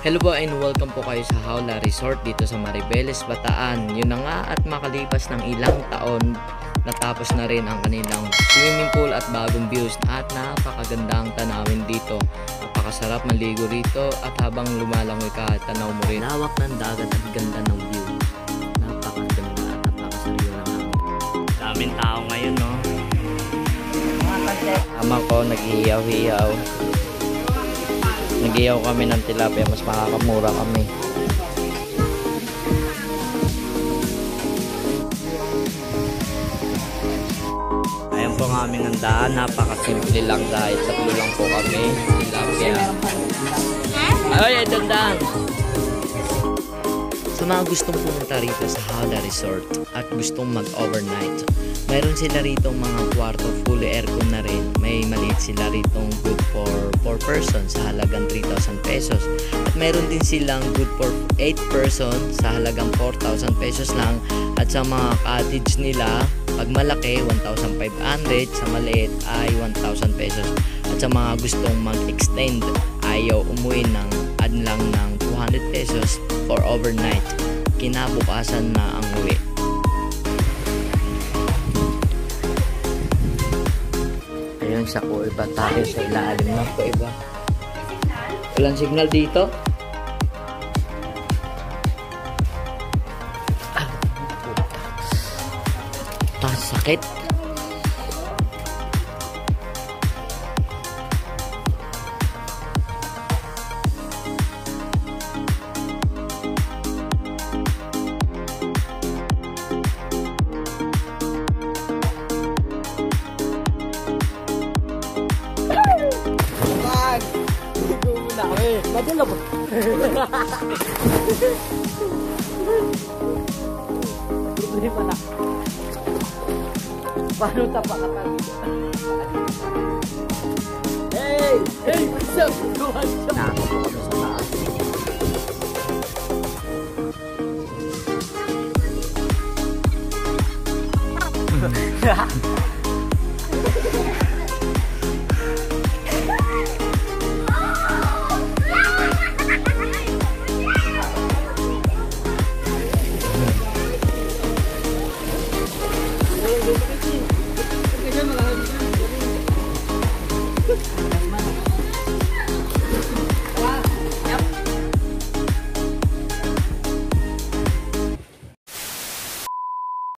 Hello po and welcome po kayo sa Hawla Resort dito sa Maribeles, Bataan. Yun na nga at makalipas ng ilang taon, natapos na rin ang kanilang swimming pool at bagong views at napakagandang tanawin dito. Napakasarap maligo rito at habang lumalangoy ka, tanaw mo rin lawak ng dagat at ganda ng view. Napakaganda at napakasariwa lang. Daming tao ngayon, no? Ama ko nag-iiyaw-iyaw. Nag-iyaw kami ng tilapia, mas makakamura kami. Ayan po ang aming handaan, napakasimple lang dahil tatlo lang po kami. Tilapia. Ay, tandaan! Sa mga gustong pumunta rito sa Hawla Resort at gustong mag-overnight, mayroon sila rito mga kwarto fully aircon na rin. May maliit sila rito good for 4 person sa halagang 3,000 pesos. At mayroon din silang good for 8 person sa halagang 4,000 pesos lang. At sa mga cottage nila, pag malaki 1,500, sa maliit ay 1,000 pesos. At sa mga gustong mag-extend, ayaw umuwi ng add lang ng 200 pesos for overnight. Kinabukasan na ang uwi. Ayun sa kuiba tayo sa ilalim ng kuiba. Walang signal dito. Sakit. Madala ba? Problema na. Paano tapakatan? Hey! Hey! What's up?